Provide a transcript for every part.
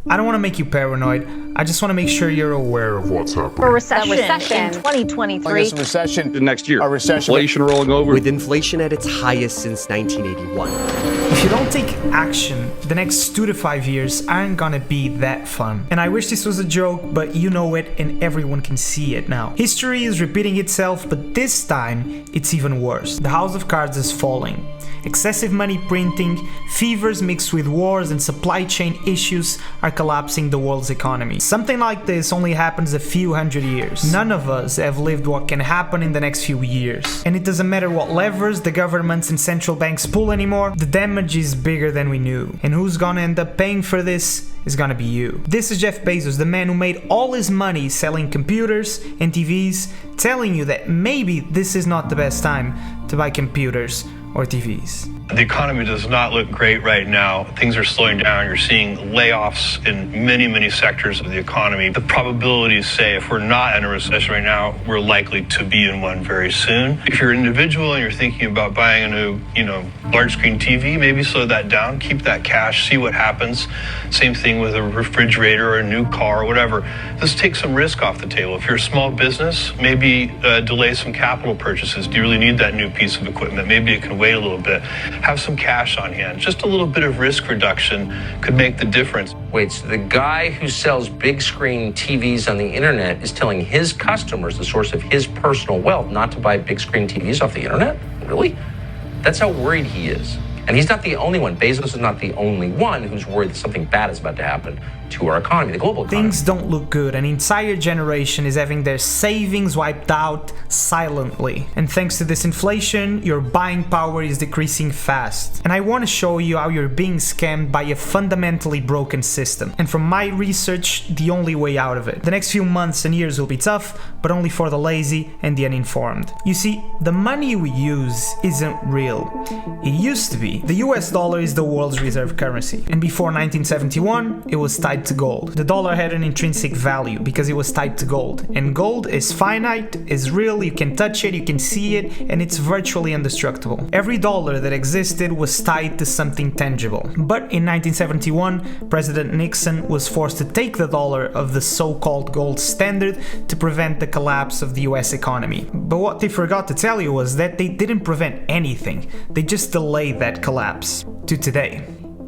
I don't want to make you paranoid. I just want to make sure you're aware of what's happening. A recession in 2023. There's a recession The next year. A recession. Inflation rolling over. with inflation at its highest since 1981. If you don't take action, the next 2 to 5 years aren't gonna be that fun. And I wish this was a joke, but you know it and everyone can see it now. History is repeating itself, but this time it's even worse. The house of cards is falling. Excessive money printing, fevers mixed with wars and supply chain issues are collapsing the world's economy. Something like this only happens a few hundred years. None of us have lived what can happen in the next few years. And it doesn't matter what levers the governments and central banks pull anymore, the damage is bigger than we knew. And who's gonna end up paying for this is gonna be you. This is Jeff Bezos, the man who made all his money selling computers and TVs, telling you that maybe this is not the best time to buy computers or TVs. The economy does not look great right now. Things are slowing down. You're seeing layoffs in many, many sectors of the economy. The probabilities say if we're not in a recession right now, we're likely to be in one very soon. If you're an individual and you're thinking about buying a new, large screen TV, maybe slow that down, keep that cash, see what happens. Same thing with a refrigerator or a new car or whatever. Just take some risk off the table. If you're a small business, maybe delay some capital purchases. Do you really need that new piece of equipment? Maybe it can wait a little bit. Have some cash on hand. Just a little bit of risk reduction could make the difference. Wait, so the guy who sells big screen TVs on the internet is telling his customers, the source of his personal wealth, not to buy big screen TVs off the internet? Really? That's how worried he is. And he's not the only one. Bezos is not the only one who's worried that something bad is about to happen to our economy, the global economy. Things don't look good. An entire generation is having their savings wiped out silently. And thanks to this inflation, your buying power is decreasing fast. And I want to show you how you're being scammed by a fundamentally broken system. And from my research, the only way out of it. The next few months and years will be tough, but only for the lazy and the uninformed. You see, the money we use isn't real. It used to be. The US dollar is the world's reserve currency. And before 1971, it was tied to gold. The dollar had an intrinsic value because it was tied to gold. And gold is finite, is real, you can touch it, you can see it, and it's virtually indestructible. Every dollar that existed was tied to something tangible. But in 1971, President Nixon was forced to take the dollar of the so-called gold standard to prevent the collapse of the US economy. But what they forgot to tell you was that they didn't prevent anything, they just delayed that collapse to today.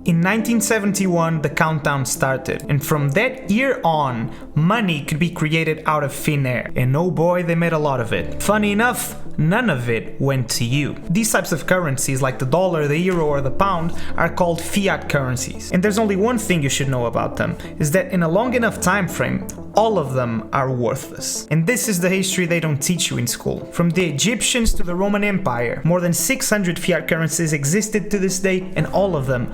In 1971, the countdown started, and from that year on, money could be created out of thin air, and oh boy, they made a lot of it. Funny enough, none of it went to you. These types of currencies, like the dollar, the euro, or the pound, are called fiat currencies. And there's only one thing you should know about them, is that in a long enough time frame, all of them are worthless. And this is the history they don't teach you in school. From the Egyptians to the Roman Empire, more than 600 fiat currencies existed to this day, and all of them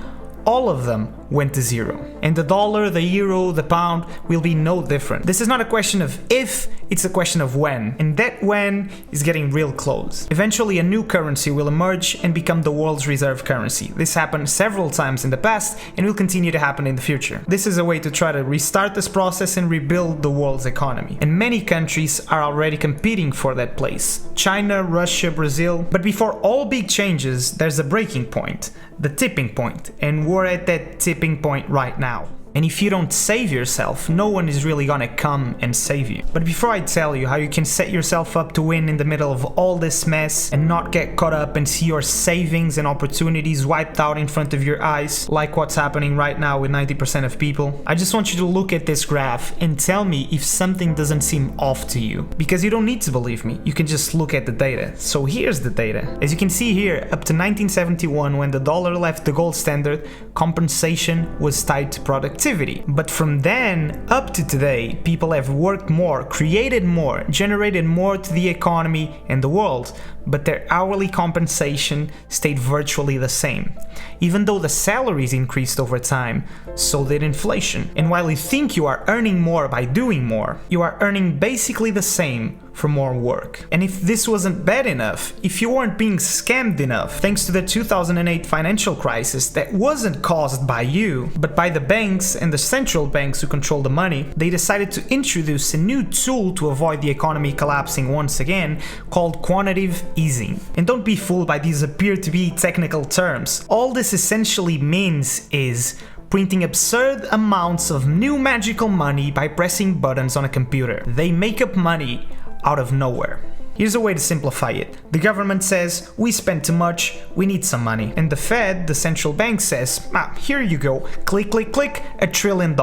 went to zero. And the dollar, the euro, the pound will be no different. This is not a question of if, it's a question of when. And that when is getting real close. Eventually a new currency will emerge and become the world's reserve currency. This happened several times in the past and will continue to happen in the future. This is a way to try to restart this process and rebuild the world's economy. And many countries are already competing for that place. China, Russia, Brazil. But before all big changes, there's a breaking point, the tipping point, and we're at that tipping point right now. And if you don't save yourself, no one is really gonna come and save you. But before I tell you how you can set yourself up to win in the middle of all this mess and not get caught up and see your savings and opportunities wiped out in front of your eyes, like what's happening right now with 90% of people, I just want you to look at this graph and tell me if something doesn't seem off to you. Because you don't need to believe me, you can just look at the data. So here's the data. As you can see here, up to 1971, when the dollar left the gold standard, compensation was tied to productivity. But from then up to today, people have worked more, created more, generated more to the economy and the world, but their hourly compensation stayed virtually the same. Even though the salaries increased over time, so did inflation. And while you think you are earning more by doing more, you are earning basically the same for more work. And if this wasn't bad enough, if you weren't being scammed enough, thanks to the 2008 financial crisis that wasn't caused by you, but by the banks and the central banks who control the money, they decided to introduce a new tool to avoid the economy collapsing once again, called quantitative easing. And don't be fooled by these appear-to-be technical terms. All this essentially means is printing absurd amounts of new magical money by pressing buttons on a computer. They make up money out of nowhere. Here's a way to simplify it. The government says, we spent too much, we need some money. And the Fed, the central bank, says, here you go, click, click, click, $1 trillion.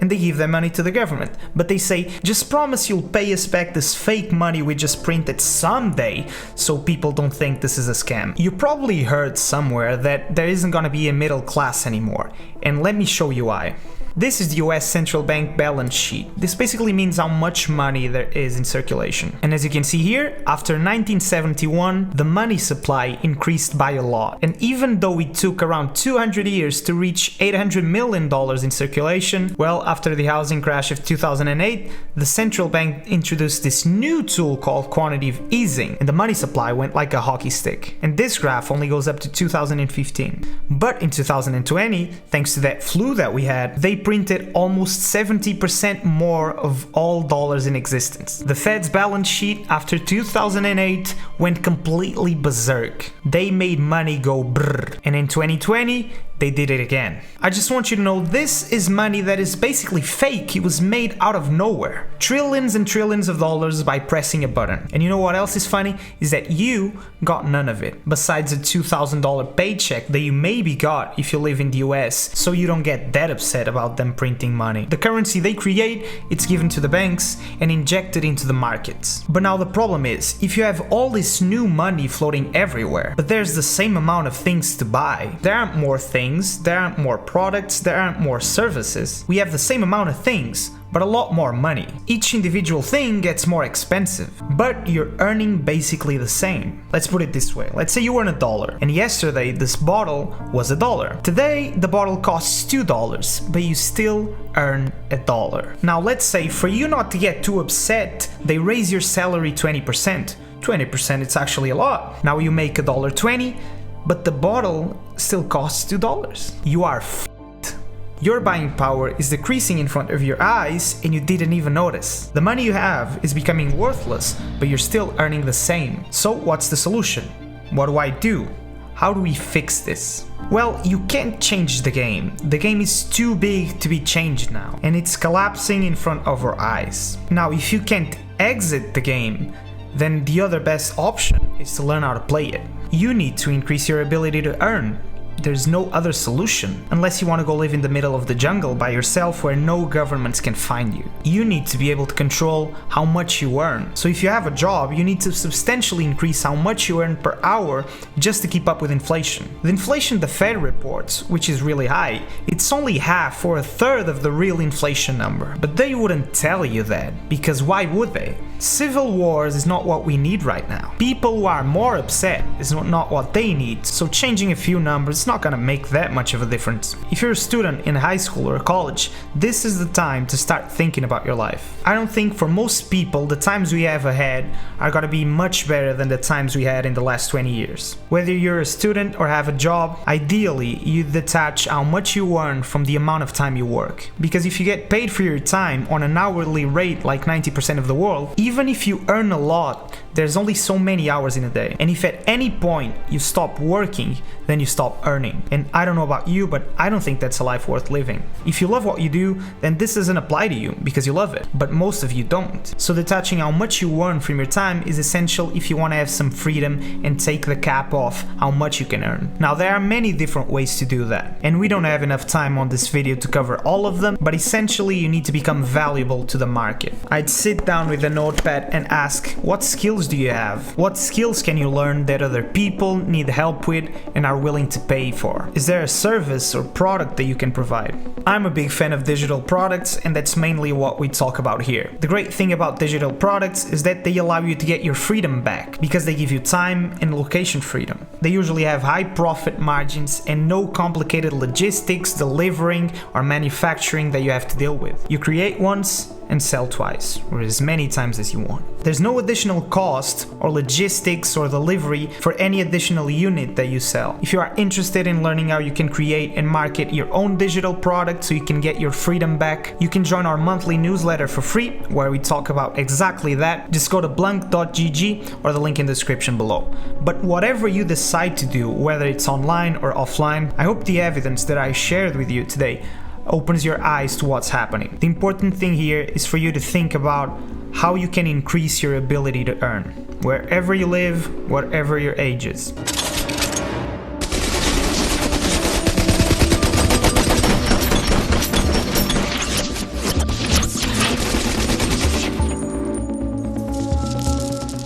And they give their money to the government. But they say, just promise you'll pay us back this fake money we just printed someday, so people don't think this is a scam. You probably heard somewhere that there isn't gonna be a middle class anymore. And let me show you why. This is the US Central Bank balance sheet. This basically means how much money there is in circulation. And as you can see here, after 1971, the money supply increased by a lot. And even though it took around 200 years to reach $800 million in circulation, well, after the housing crash of 2008, the central bank introduced this new tool called quantitative easing, and the money supply went like a hockey stick. And this graph only goes up to 2015. But in 2020, thanks to that flu that we had, they printed almost 70% more of all dollars in existence. The Fed's balance sheet after 2008 went completely berserk. They made money go brrr. And in 2020, they did it again. I just want you to know this is money that is basically fake. It was made out of nowhere. Trillions and trillions of dollars by pressing a button. And you know what else is funny? Is that you got none of it. Besides a $2,000 paycheck that you maybe got if you live in the US, so you don't get that upset about them printing money. The currency they create, it's given to the banks and injected into the markets. But now the problem is, if you have all this new money floating everywhere, but there's the same amount of things to buy, there aren't more things, there aren't more products, there aren't more services. We have the same amount of things, but a lot more money. Each individual thing gets more expensive, but you're earning basically the same. Let's put it this way. Let's say you earn $1, and yesterday this bottle was $1. Today the bottle costs $2, but you still earn $1. Now let's say for you not to get too upset, they raise your salary 20%. 20%, it's actually a lot. Now you make $1.20, but the bottle still costs $2. You are f***ed. Your buying power is decreasing in front of your eyes and you didn't even notice. The money you have is becoming worthless, but you're still earning the same. So what's the solution? What do I do? How do we fix this? Well, you can't change the game. The game is too big to be changed now, and it's collapsing in front of our eyes. Now, if you can't exit the game, then the other best option is to learn how to play it. You need to increase your ability to earn. There's no other solution, unless you want to go live in the middle of the jungle by yourself where no governments can find you. You need to be able to control how much you earn. So if you have a job, you need to substantially increase how much you earn per hour just to keep up with inflation. The inflation the Fed reports, which is really high, it's only half or a third of the real inflation number. But they wouldn't tell you that, because why would they? Civil wars is not what we need right now. People who are more upset is not what they need, so changing a few numbers is not gonna make that much of a difference. If you're a student in high school or college, this is the time to start thinking about your life. I don't think for most people the times we have ahead are gonna be much better than the times we had in the last 20 years. Whether you're a student or have a job, ideally you detach how much you earn from the amount of time you work. Because if you get paid for your time on an hourly rate like 90% of the world, even if you earn a lot, there's only so many hours in a day. And if at any point you stop working, then you stop earning. And I don't know about you, but I don't think that's a life worth living. If you love what you do, then this doesn't apply to you because you love it. But most of you don't. So detaching how much you earn from your time is essential if you want to have some freedom and take the cap off how much you can earn. Now there are many different ways to do that. And we don't have enough time on this video to cover all of them, but essentially you need to become valuable to the market. I'd sit down with a notepad and ask, what skills do you have? What skills can you learn that other people need help with and are willing to pay for? Is there a service or product that you can provide? I'm a big fan of digital products, and that's mainly what we talk about here. The great thing about digital products is that they allow you to get your freedom back because they give you time and location freedom. They usually have high profit margins and no complicated logistics, delivering, or manufacturing that you have to deal with. You create once and sell twice, or as many times as you want. There's no additional cost or logistics or delivery for any additional unit that you sell. If you are interested in learning how you can create and market your own digital product so you can get your freedom back, you can join our monthly newsletter for free, where we talk about exactly that. Just go to blank.gg or the link in the description below. But whatever you decide to do, whether it's online or offline, I hope the evidence that I shared with you today opens your eyes to what's happening. The important thing here is for you to think about how you can increase your ability to earn, wherever you live, whatever your age is.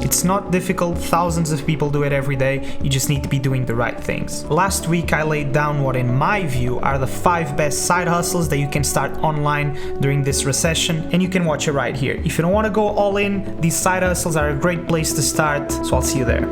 It's not difficult, thousands of people do it every day, you just need to be doing the right things. Last week I laid down what in my view are the 5 best side hustles that you can start online during this recession, and you can watch it right here. If you don't want to go all in, these side hustles are a great place to start, so I'll see you there.